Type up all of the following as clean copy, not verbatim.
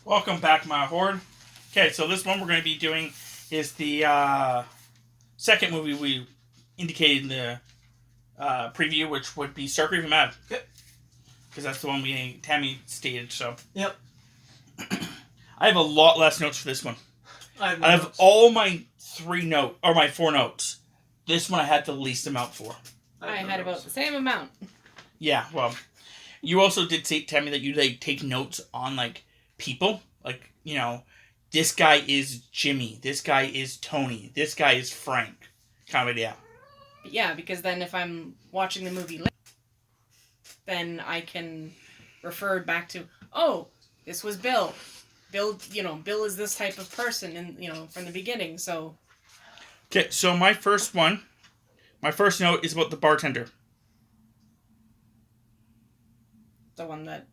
Welcome back, my horde. Okay, so this one we're going to be doing is the second movie we indicated in the preview, which would be Stark Raving Mad. Yep. Because that's the one Tammy stated, so. Yep. I have a lot less notes for this one. I have all my my 4 notes. This one I had the least amount for. I had about the same amount. Yeah, well, you also did say, Tammy, that you take notes on people, this guy is Jimmy, this guy is Tony, this guy is Frank, kind of idea. Yeah, because then if I'm watching the movie later, then I can refer back to, oh, this was Bill. Bill is this type of person, and from the beginning. So. Okay, so my first note is about the bartender. The one that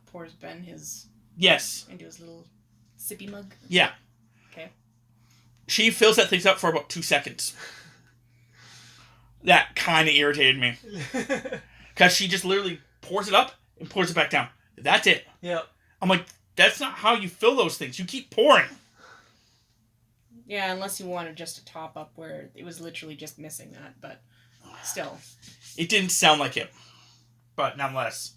pours Ben his... Yes. Into his little sippy mug? Yeah. Okay. She fills that thing up for about 2 seconds. That kind of irritated me. Because she just literally pours it up and pours it back down. That's it. Yep. I'm like, that's not how you fill those things. You keep pouring. Yeah, unless you wanted just a top up where it was literally just missing that, but still. It didn't sound like it. But nonetheless.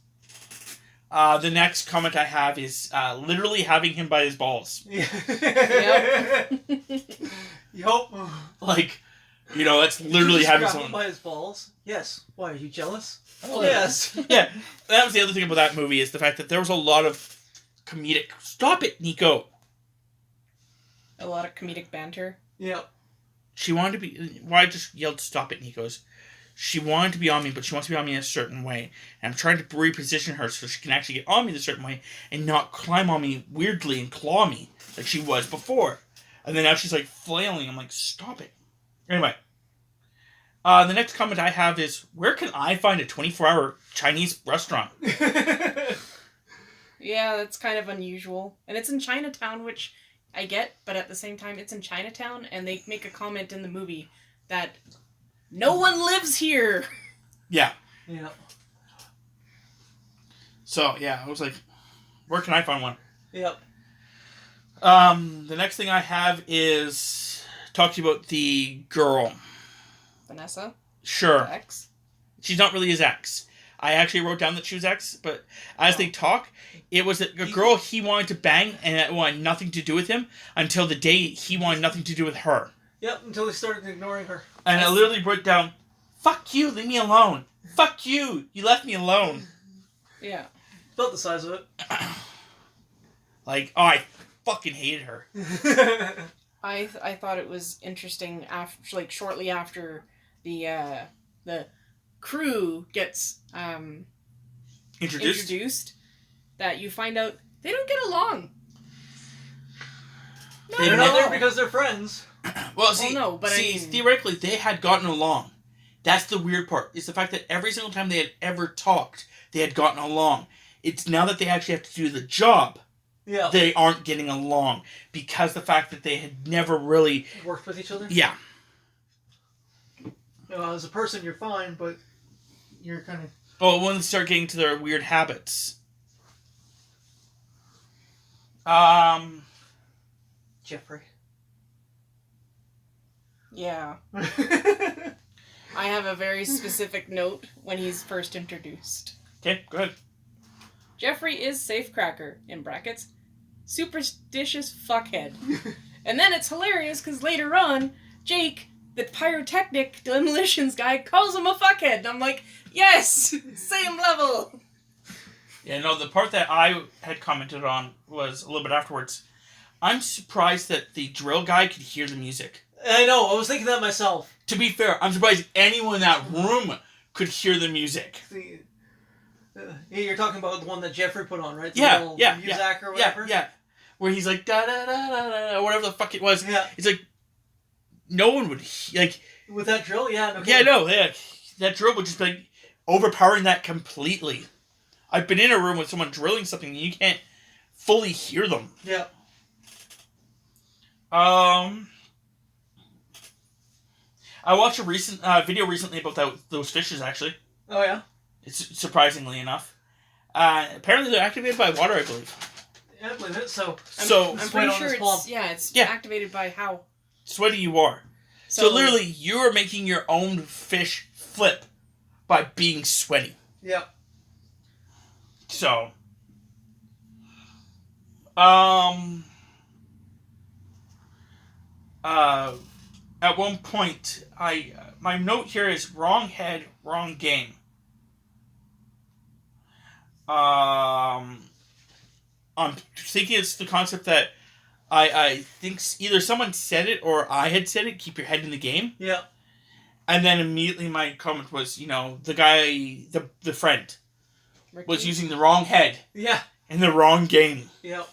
The next comment I have is literally having him by his balls. Yep. Yup. That's literally having someone by his balls. Yes. Why, are you jealous? Oh, yes. Yeah. That was the other thing about that movie, is the fact that there was a lot of comedic... Stop it, Nico! A lot of comedic banter. Yep. She wanted to be... Why I just yelled, stop it, Nico's? She wanted to be on me, but she wants to be on me in a certain way. And I'm trying to reposition her so she can actually get on me in a certain way and not climb on me weirdly and claw me like she was before. And then now she's flailing. I'm like, stop it. Anyway. The next comment I have is, where can I find a 24-hour Chinese restaurant? Yeah, that's kind of unusual. And it's in Chinatown, which I get, but at the same time, it's in Chinatown, and they make a comment in the movie that no one lives here. Yeah. Yeah. So, yeah, I was like, where can I find one? Yep. The next thing I have is talk to you about the girl. Vanessa? Sure. Ex? She's not really his ex. I actually wrote down that she was ex, but as they talk, it was a girl he wanted to bang and it wanted nothing to do with him until the day he wanted nothing to do with her. Yep, until he started ignoring her. And I literally wrote down, fuck you, leave me alone. Fuck you, you left me alone. Yeah. About the size of it. I fucking hated her. I thought it was interesting after, shortly after the crew gets introduced, that you find out they don't get along. They're not there because they're friends. Well, theoretically, they had gotten along. That's the weird part, is the fact that every single time they had ever talked, they had gotten along. It's now that they actually have to do the job, they aren't getting along. Because the fact that they had never really... worked with each other? Yeah. As a person, you're fine, but you're kind of... Oh, when they start getting to their weird habits. Jeffrey. Yeah. I have a very specific note when he's first introduced. Okay, go ahead. Jeffrey is safecracker, in brackets, superstitious fuckhead. And then it's hilarious because later on, Jake, the pyrotechnic demolitions guy, calls him a fuckhead. And I'm like, yes! Same level! Yeah, no, the part that I had commented on was a little bit afterwards. I'm surprised that the drill guy could hear the music. I know, I was thinking that myself. To be fair, I'm surprised anyone in that room could hear the music. You're talking about the one that Jeffrey put on, right? The Muzak or whatever? Yeah. Where he's like, da-da-da-da-da, or whatever the fuck it was. Yeah. It's like, no one would, with that drill? Yeah. No yeah, no, yeah. That drill would just be, overpowering that completely. I've been in a room with someone drilling something and you can't fully hear them. Yeah. I watched a recent video recently about those fishes, actually. Oh, yeah? It's surprisingly enough. Apparently they're activated by water, I believe. Yeah, I believe it. So So I'm Sweat pretty on sure his it's palm. it's Yeah. activated by how. sweaty you are. So literally, you're making your own fish flip by being sweaty. yeah. So, at one point, my note here is wrong head, wrong game. I'm thinking it's the concept that I think either someone said it or I had said it. Keep your head in the game. Yeah. And then immediately my comment was, the guy, the friend, Ricky? was using the wrong head Yeah. in the wrong game. Yeah.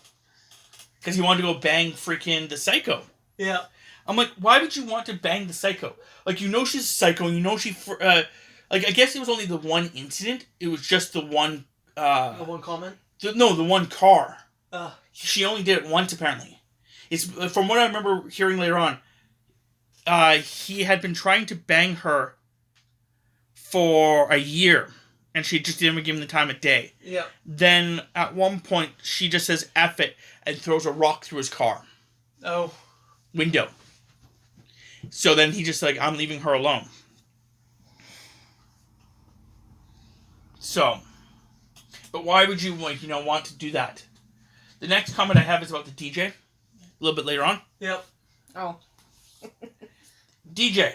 Because he wanted to go bang freaking the psycho. Yeah. I'm like, why would you want to bang the psycho? Like, she's a psycho, and she, I guess it was only the one incident. It was just the one, The one comment. the one car. Uh. She only did it once, apparently. It's, from what I remember hearing later on, he had been trying to bang her for a year, and she just didn't give him the time of day. Yeah. Then, at one point, she just says, F it, and throws a rock through his car. Oh. Window. So then he just I'm leaving her alone. So, but why would you want to do that? The next comment I have is about the DJ. A little bit later on. Yep. Oh. DJ.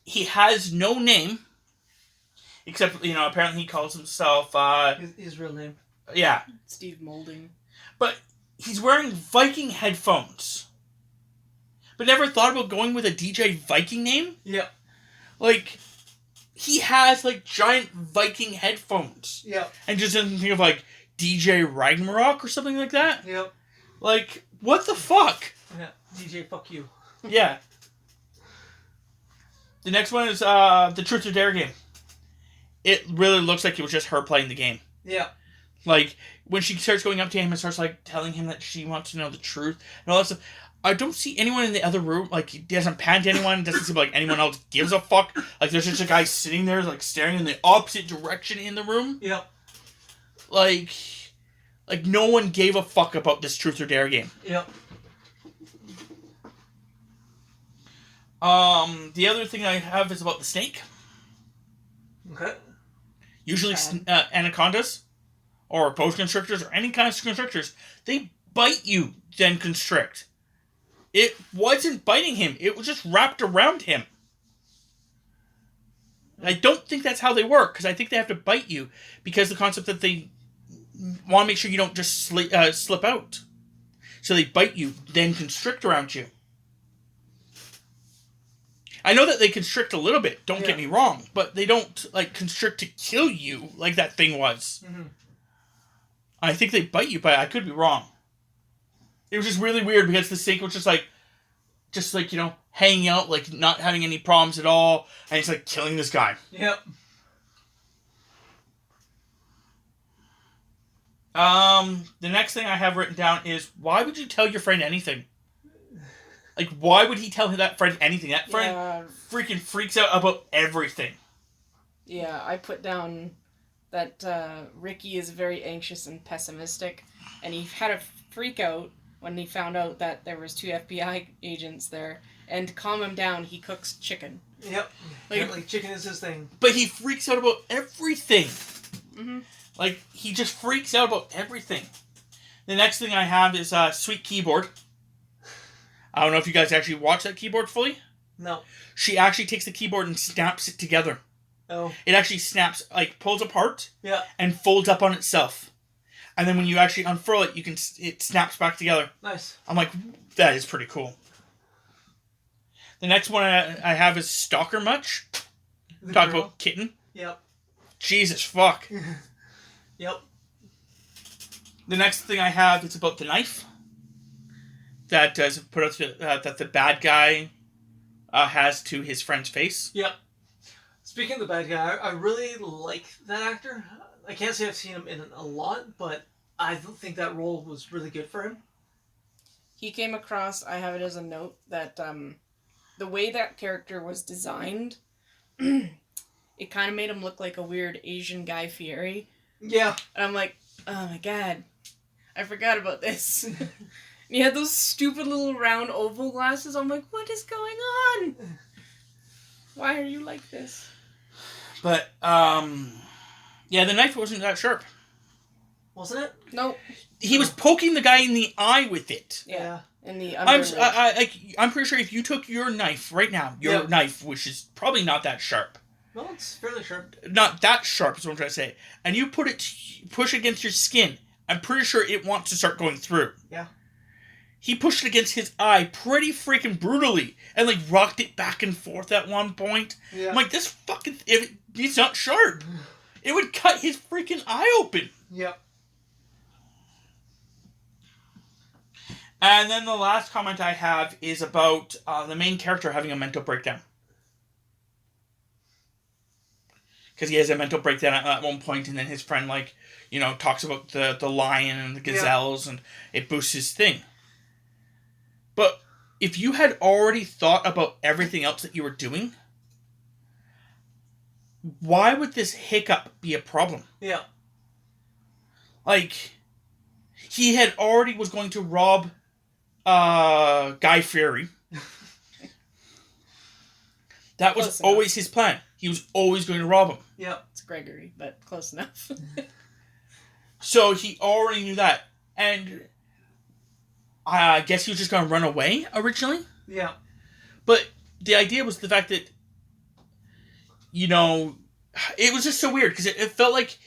He has no name. Except, apparently he calls himself, His real name. yeah. Steve Molding. But he's wearing Viking headphones. But never thought about going with a DJ Viking name? Yep. He has, giant Viking headphones. Yep. And just doesn't think of, DJ Ragnarok or something like that? Yep. What the fuck? Yeah. DJ, fuck you. Yeah. The next one is, the Truth or Dare game. It really looks like it was just her playing the game. Yeah. When she starts going up to him and starts, telling him that she wants to know the truth and all that stuff, I don't see anyone in the other room. He doesn't pan to anyone. It doesn't seem like anyone else gives a fuck. There's just a guy sitting there, staring in the opposite direction in the room. Yep. No one gave a fuck about this Truth or Dare game. Yep. The other thing I have is about the snake. Okay. Usually, anacondas, or boa constrictors, or any kind of constrictors, they bite you, then constrict. It wasn't biting him. It was just wrapped around him. I don't think that's how they work, because I think they have to bite you, because the concept that they want to make sure you don't just slip out. So they bite you, then constrict around you. I know that they constrict a little bit, don't get me wrong, but they don't, constrict to kill you like that thing was. Mm-hmm. I think they bite you, but I could be wrong. It was just really weird because the snake was just hanging out, not having any problems at all, and he's killing this guy. Yep. The next thing I have written down is, why would you tell your friend anything? Why would he tell that friend anything? That friend freaking freaks out about everything. Yeah, I put down that Ricky is very anxious and pessimistic, and he had a freak out when he found out that there was 2 FBI agents there, and to calm him down, he cooks chicken. Yep. Apparently chicken is his thing. But he freaks out about everything. Mm-hmm. He just freaks out about everything. The next thing I have is Sweet Keyboard. I don't know if you guys actually watch that keyboard fully. No. She actually takes the keyboard and snaps it together. Oh. It actually snaps, pulls apart. Yeah. And folds up on itself. And then when you actually unfurl it, it snaps back together. Nice. I'm like, that is pretty cool. The next one I have is Stalker Much. Talk about kitten. Yep. Jesus fuck. Yep. The next thing I have is about the knife. That does put out that the bad guy has to his friend's face. Yep. Speaking of the bad guy, I really like that actor. I can't say I've seen him in it a lot, but I don't think that role was really good for him. He came across, I have it as a note, that the way that character was designed, it kind of made him look like a weird Asian Guy Fieri. Yeah. And I'm like, oh my god. I forgot about this. You had those stupid little round oval glasses. I'm like, what is going on? Why are you like this? But, yeah, the knife wasn't that sharp. Wasn't it? Nope. He was poking the guy in the eye with it. Yeah. In the I'm pretty sure if you took your knife right now, your Yep. knife, which is probably not that sharp, Well, it's fairly sharp. not that sharp is what I'm trying to say, and you push it against your skin, I'm pretty sure it wants to start going through. Yeah. He pushed it against his eye pretty freaking brutally and like rocked it back and forth at one point. Yeah. I'm like, this fucking, if it's not sharp, it would cut his freaking eye open. Yep. And then the last comment I have is about the main character having a mental breakdown. Because he has a mental breakdown at one point, and then his friend, like, you know, talks about the lion and the gazelles, and it boosts his thing. But if you had already thought about everything else that you were doing, why would this hiccup be a problem? Yeah. Like, he had already was going to rob Guy Fieri. That was Close enough. always his plan. He was always going to rob him. Yep. It's Gregory, but close enough. So he already knew that. And I guess he was just going to run away originally. Yeah. But the idea was the fact that, you know, it was just so weird because it felt like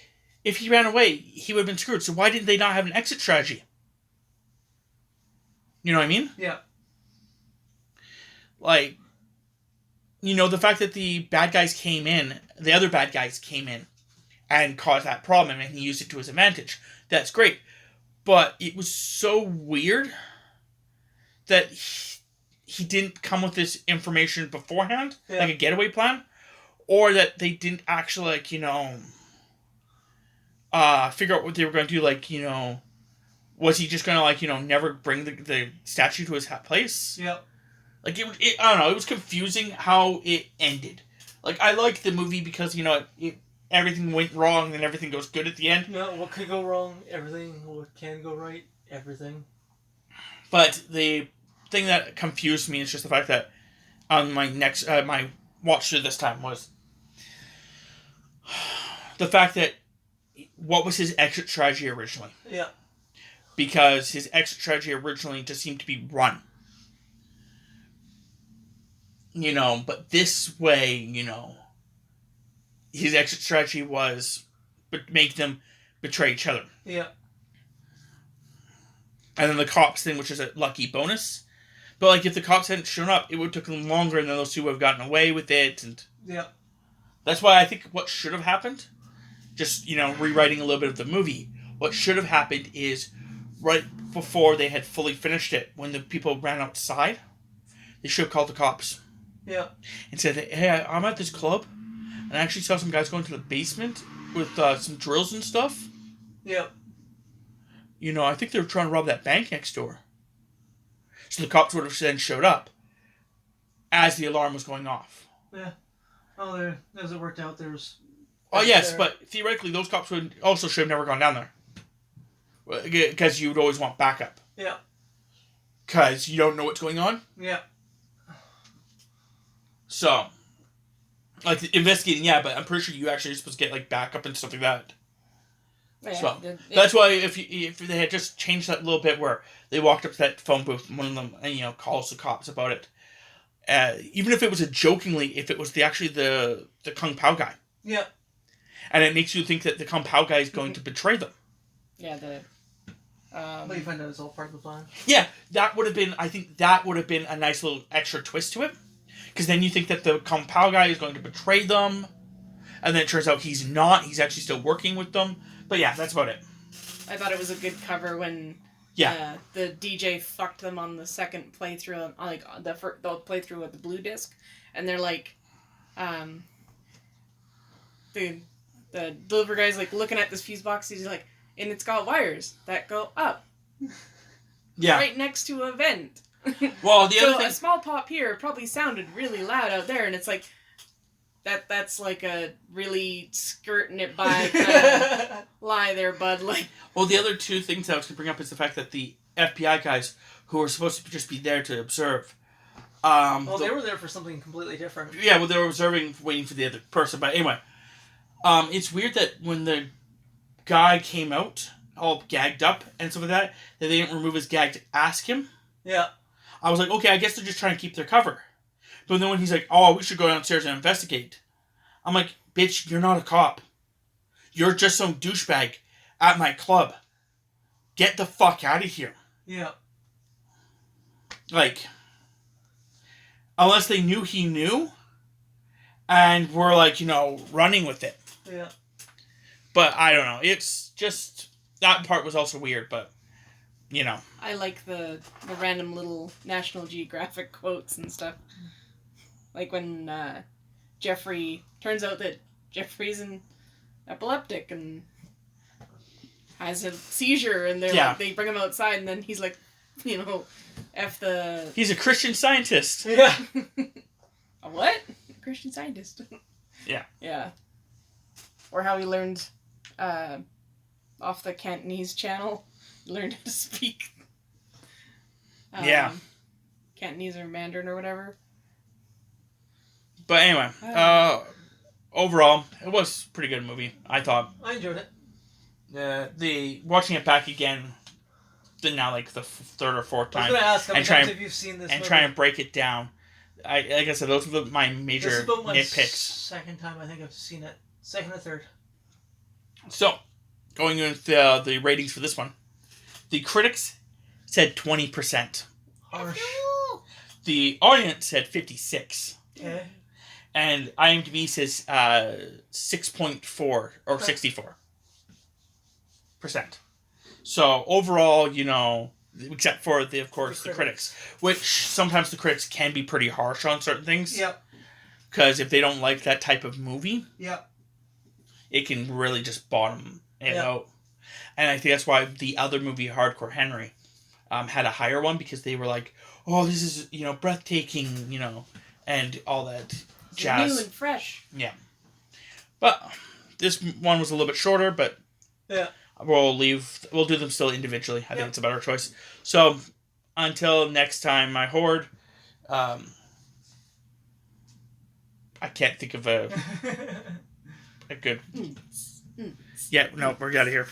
if he ran away, he would have been screwed. So why didn't they not have an exit strategy? You know what I mean? Yeah. Like, you know, the fact that the bad guys came in, the other bad guys came in and caused that problem and he used it to his advantage. That's great. But it was so weird that he didn't come with this information beforehand, like a getaway plan, or that they didn't actually, like, you know, figure out what they were going to do. Like, you know, was he just going to, like, you know, never bring the statue to his place? Yep. Like, I don't know, it was confusing how it ended. Like, I liked the movie because, you know, everything went wrong and everything goes good at the end. No, what could go wrong? Everything. What can go right? Everything. But the thing that confused me is just the fact that on my next, my watch through this time was the fact that what was his exit strategy originally? Yeah. Because his exit strategy originally just seemed to be run. You know, but this way, you know, his exit strategy was make them betray each other. Yeah. And then the cops thing, which is a lucky bonus. But, like, if the cops hadn't shown up, it would have taken them longer and then those two would have gotten away with it. And yeah. That's why I think what should have happened, just, you know, rewriting a little bit of the movie, what should have happened is right before they had fully finished it, when the people ran outside, they should have called the cops. Yeah. And said, hey, I'm at this club, and I actually saw some guys going to the basement with some drills and stuff. Yeah. You know, I think they were trying to rob that bank next door. So the cops would have then showed up as the alarm was going off. Yeah. Oh, there. As it worked out, there was... Oh, yes, but theoretically, those cops would also should have never gone down there. Because you would always want backup. Yeah. Because you don't know what's going on. Yeah. So, like, investigating, yeah, but I'm pretty sure you actually are supposed to get, like, backup and stuff like that. Yeah, So, that's why if they had just changed that little bit where they walked up to that phone booth and one of them, you know, calls the cops about it, even if it was jokingly, if it was actually the Kung Pao guy. Yeah. And it makes you think that the Kung Pao guy is going to betray them. Yeah, But you find out it's all part of the plan. Yeah, that would have been, I think that would have been a nice little extra twist to it. Because then you think that the Kung Pao guy is going to betray them. And then it turns out he's not. He's actually still working with them. But yeah, that's about it. I thought it was a good cover when the DJ fucked them on the second playthrough, like the playthrough with the blue disc. And they're like, the delivery guy's like looking at this fuse box. He's like, and it's got wires that go up. Yeah. Right next to a vent. Well, the other So thing... a small pop here probably sounded really loud out there, and it's like, That's like a really skirting it by kind of lie there, bud. Like, well, the other two things I was going to bring up is the fact that the FBI guys who were supposed to just be there to observe. They were there for something completely different. Yeah, well, they were observing, waiting for the other person. But anyway, it's weird that when the guy came out, all gagged up and stuff like that they didn't remove his gag to ask him. Yeah. I was like, okay, I guess they're just trying to keep their cover. But then when he's like, oh, we should go downstairs and investigate. I'm like, bitch, you're not a cop. You're just some douchebag at my club. Get the fuck out of here. Yeah. Like, unless they knew he knew and were like, running with it. Yeah. But I don't know. It's just, that part was also weird, but, I like the random little National Geographic quotes and stuff. Like when turns out that Jeffrey's an epileptic and has a seizure, and they bring him outside, and then he's like, F the... He's a Christian Scientist. Yeah. A what? A Christian Scientist. Yeah. Yeah. Or how he learned off the Cantonese channel, learned how to speak. Yeah. Cantonese or Mandarin or whatever. But anyway, overall, it was a pretty good movie, I thought. I enjoyed it. Watching it back again, now like the third or fourth time. I was going to ask, how many times have you seen this and movie? trying to break it down. Like I said, those are my major this is about my nitpicks. Second time I think I've seen it. Second or third. So, going into the ratings for this one, the critics said 20%. Harsh. The audience said 56%. Okay. And IMDb says 6.4 or 64%. So overall, except for of course the critics, which sometimes the critics can be pretty harsh on certain things. Yep. Because if they don't like that type of movie, Yep. it can really just bottom it out. And I think that's why the other movie, Hardcore Henry, had a higher one, because they were like, oh, this is breathtaking, and all that jazz. New and fresh. Yeah. But this one was a little bit shorter, but we'll do them still individually. I think it's a better choice. So until next time, my horde, I can't think of a good... Yeah, no, we're out of here.